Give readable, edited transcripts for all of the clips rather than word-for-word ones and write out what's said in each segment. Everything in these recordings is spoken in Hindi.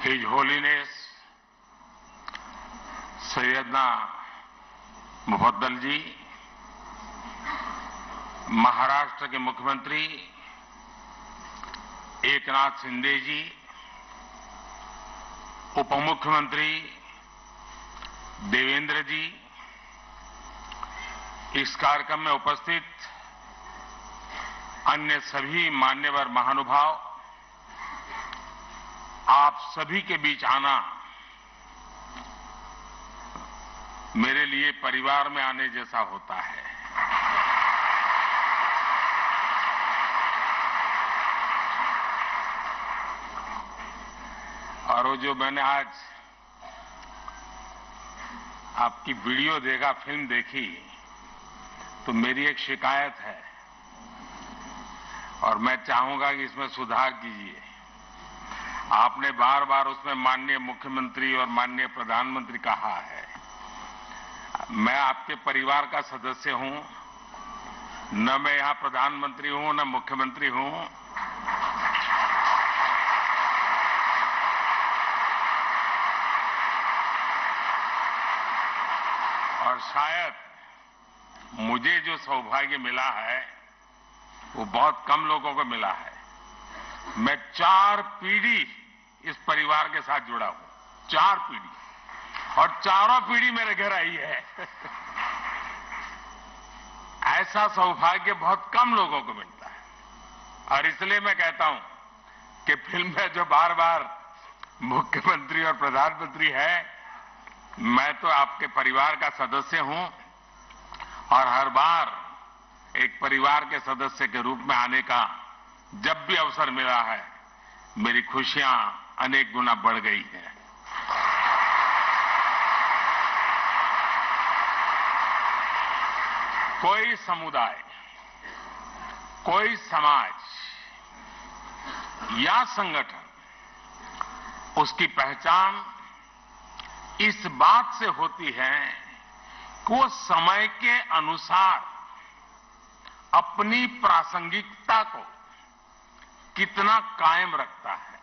His Holiness सैयदना मुफद्दल जी, महाराष्ट्र के मुख्यमंत्री एकनाथ शिंदे जी, उप मुख्यमंत्री देवेंद्र जी, इस कार्यक्रम में उपस्थित अन्य सभी मान्यवर महानुभाव, आप सभी के बीच आना मेरे लिए परिवार में आने जैसा होता है। और वो जो मैंने आज आपकी वीडियो देखा, फिल्म देखी, तो मेरी एक शिकायत है और मैं चाहूंगा कि इसमें सुधार कीजिए। आपने बार बार उसमें माननीय मुख्यमंत्री और माननीय प्रधानमंत्री कहा है। मैं आपके परिवार का सदस्य हूं, न मैं यहां प्रधानमंत्री हूं न मुख्यमंत्री हूं। और शायद मुझे जो सौभाग्य मिला है वो बहुत कम लोगों को मिला है। मैं 4 पीढ़ी इस परिवार के साथ जुड़ा हूं, 4 पीढ़ी, और चारों पीढ़ी मेरे घर आई है। ऐसा सौभाग्य बहुत कम लोगों को मिलता है। और इसलिए मैं कहता हूं कि फिल्म में जो बार बार मुख्यमंत्री और प्रधानमंत्री है, मैं तो आपके परिवार का सदस्य हूं और हर बार एक परिवार के सदस्य के रूप में आने का जब भी अवसर मिला है, मेरी खुशियां अनेक गुना बढ़ गई हैं। कोई समुदाय, कोई समाज या संगठन, उसकी पहचान इस बात से होती है कि वो समय के अनुसार अपनी प्रासंगिकता को कितना कायम रखता है।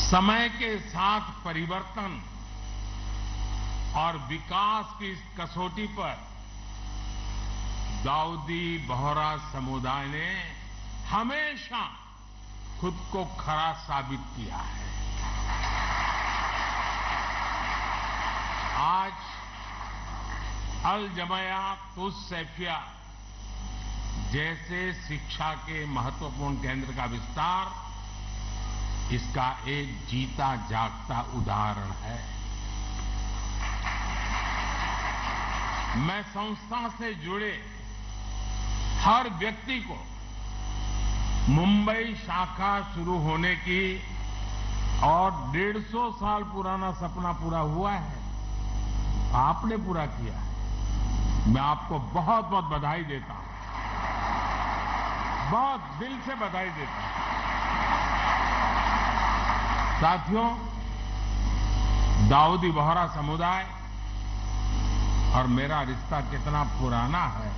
समय के साथ परिवर्तन और विकास की इस कसौटी पर दाऊदी बोहरा समुदाय ने हमेशा खुद को खरा साबित किया है। आज अल जमाया तुस्सैफिया जैसे शिक्षा के महत्वपूर्ण केंद्र का विस्तार इसका एक जीता जागता उदाहरण है। मैं संस्था से जुड़े हर व्यक्ति को मुंबई शाखा शुरू होने की और 150 साल पुराना सपना पूरा हुआ है, आपने पूरा किया है। मैं आपको बहुत बहुत बधाई देता हूं, बहुत दिल से बधाई देता हूं। साथियों, दाऊदी बोहरा समुदाय और मेरा रिश्ता कितना पुराना है,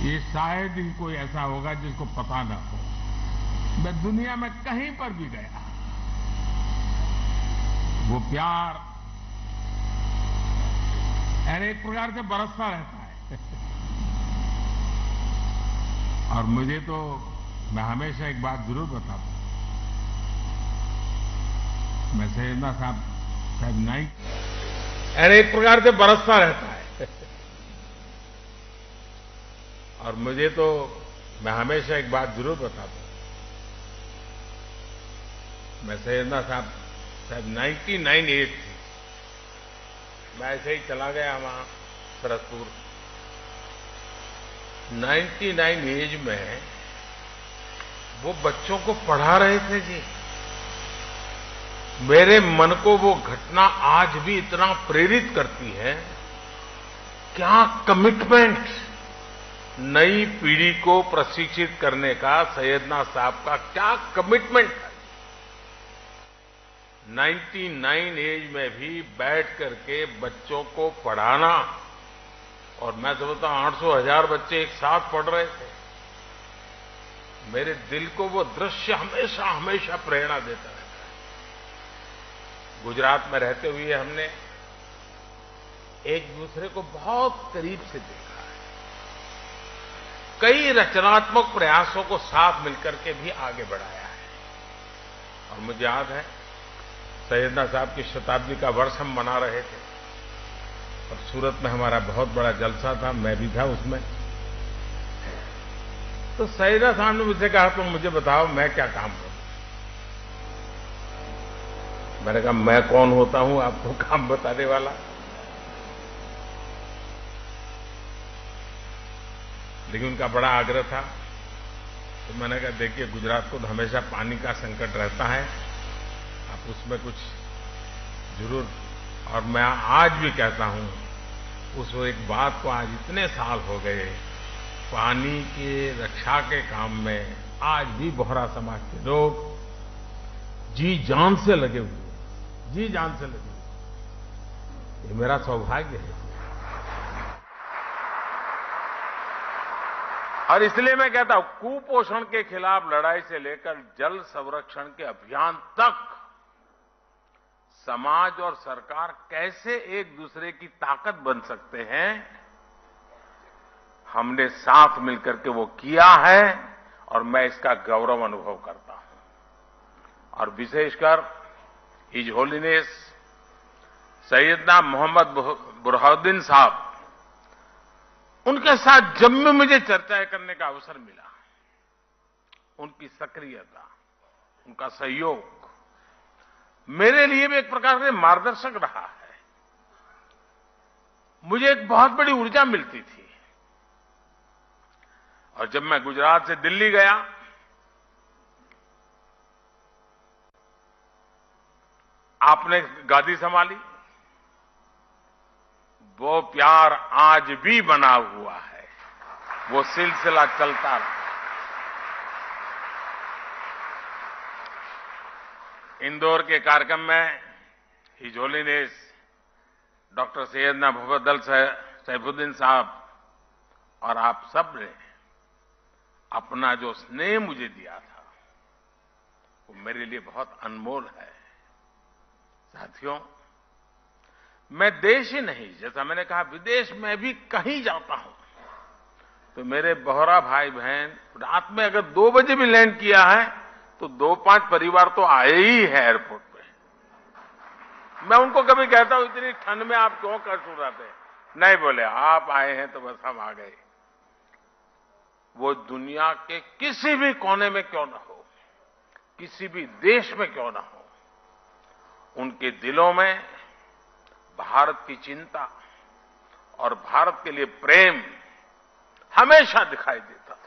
ये शायद ही कोई ऐसा होगा जिसको पता न हो। मैं दुनिया में कहीं पर भी गया, वो प्यार एक प्रकार से बरसता रहता है। और मुझे तो, मैं हमेशा एक बात जरूर बताता हूं, मैं सैयदना साहब नहीं, एक प्रकार से बरसता रहता है। और मुझे तो, मैं हमेशा एक बात जरूर बताता हूं, मैं सैयदना साहब 99 एज थी, मैं ऐसे ही चला गया वहां भरतपुर। 99 एज में वो बच्चों को पढ़ा रहे थे जी। मेरे मन को वो घटना आज भी इतना प्रेरित करती है। क्या कमिटमेंट, नई पीढ़ी को प्रशिक्षित करने का सैयदना साहब का क्या कमिटमेंट है। 99 एज में भी बैठ करके बच्चों को पढ़ाना, और मैं समझता हूं 800,000 बच्चे एक साथ पढ़ रहे थे। मेरे दिल को वो दृश्य हमेशा हमेशा प्रेरणा देता रहता है। गुजरात में रहते हुए हमने एक दूसरे को बहुत करीब से देखा है। कई रचनात्मक प्रयासों को साथ मिलकर के भी आगे बढ़ाया है। और मुझे याद है सैयदना साहब की शताब्दी का वर्ष हम मना रहे थे और सूरत में हमारा बहुत बड़ा जलसा था, मैं भी था उसमें। तो सैयदना साहब ने मुझसे कहा तुम मुझे बताओ मैं क्या काम करूं। मैंने कहा मैं कौन होता हूं आपको काम बताने वाला। लेकिन उनका बड़ा आग्रह था। तो मैंने कहा देखिए गुजरात को तो हमेशा पानी का संकट रहता है, आप उसमें कुछ जरूर। और मैं आज भी कहता हूं उस एक बात को आज इतने साल हो गए, पानी के रक्षा के काम में आज भी बोहरा समाज के लोग जी जान से लगे हुए, जी जान से लगे हुए। ये मेरा सौभाग्य है। और इसलिए मैं कहता हूं कुपोषण के खिलाफ लड़ाई से लेकर जल संरक्षण के अभियान तक समाज और सरकार कैसे एक दूसरे की ताकत बन सकते हैं, हमने साथ मिलकर के वो किया है और मैं इसका गौरव अनुभव करता हूं। और विशेषकर हिज होलीनेस सैयदना मोहम्मद बुरहानुद्दीन साहब, उनके साथ जब भी मुझे चर्चा करने का अवसर मिला, उनकी सक्रियता, उनका सहयोग मेरे लिए भी एक प्रकार से मार्गदर्शक रहा है। मुझे एक बहुत बड़ी ऊर्जा मिलती थी। और जब मैं गुजरात से दिल्ली गया, आपने गादी संभाली, वो प्यार आज भी बना हुआ है, वो सिलसिला चलता रहा। इंदौर के कार्यक्रम में his holiness doctor Syedna Mufaddal Saifuddin साहब और आप सब ने अपना जो स्नेह मुझे दिया था, वो मेरे लिए बहुत अनमोल है। साथियों, मैं देश ही नहीं, जैसा मैंने कहा विदेश में भी कहीं जाता हूं तो मेरे बोहरा भाई बहन रात में अगर 2 बजे भी लैंड किया है तो 2-5 परिवार तो आए ही है एयरपोर्ट पे। मैं उनको कभी कहता हूं इतनी ठंड में आप क्यों कष्ट उठाते हैं? नहीं, बोले आप आए हैं तो बस हम आ गए। वो दुनिया के किसी भी कोने में क्यों ना हो, किसी भी देश में क्यों ना हो, उनके दिलों में भारत की चिंता और भारत के लिए प्रेम हमेशा दिखाई देता था।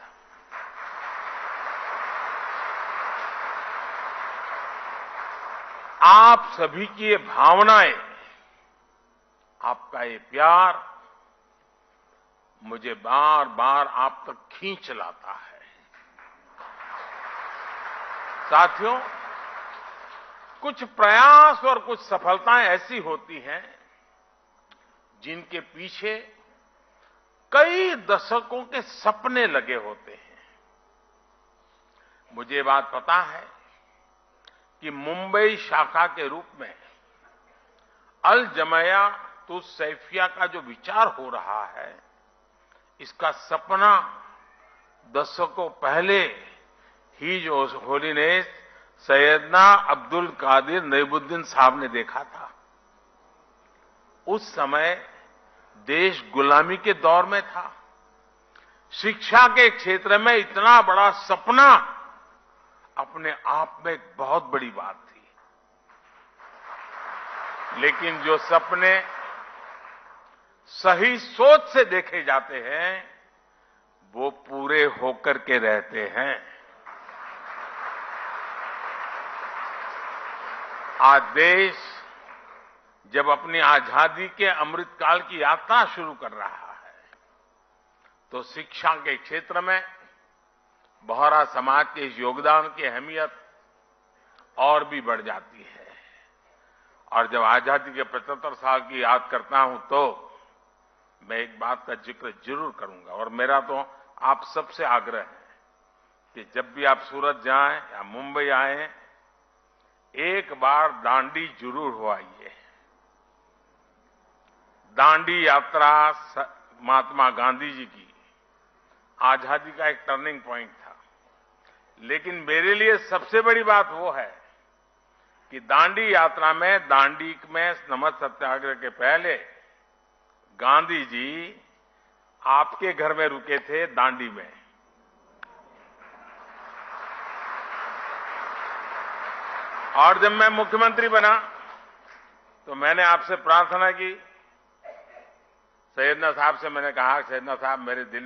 आप सभी की ये भावनाएं, आपका ये प्यार मुझे बार बार आप तक खींच लाता है। साथियों, कुछ प्रयास और कुछ सफलताएं ऐसी होती हैं जिनके पीछे कई दशकों के सपने लगे होते हैं। मुझे बात पता है कि मुंबई शाखा के रूप में अल जमाया तो सैफिया का जो विचार हो रहा है, इसका सपना दशकों पहले हिज होलीनेस सैयदना अब्दुल कादिर नईमुद्दीन साहब ने देखा था। उस समय देश गुलामी के दौर में था। शिक्षा के क्षेत्र में इतना बड़ा सपना अपने आप में एक बहुत बड़ी बात थी। लेकिन जो सपने सही सोच से देखे जाते हैं, वो पूरे होकर के रहते हैं। आज देश जब अपनी आजादी के अमृतकाल की यात्रा शुरू कर रहा है, तो शिक्षा के क्षेत्र में बोहरा समाज के इस योगदान की अहमियत और भी बढ़ जाती है। और जब आजादी के 75 साल की याद करता हूं तो मैं एक बात का जिक्र जरूर करूंगा, और मेरा तो आप सबसे आग्रह है कि जब भी आप सूरत जाएं या मुंबई आएं, एक बार दांडी जरूर हो आइए। दांडी यात्रा महात्मा गांधी जी की आजादी का एक टर्निंग पॉइंट था। लेकिन मेरे लिए सबसे बड़ी बात वो है कि दांडी यात्रा में, दांडी में नमक सत्याग्रह के पहले गांधी जी आपके घर में रुके थे, दांडी में। और जब मैं मुख्यमंत्री बना तो मैंने आपसे प्रार्थना की, सैयदना साहब से मैंने कहा, सैयदना साहब मेरे दिल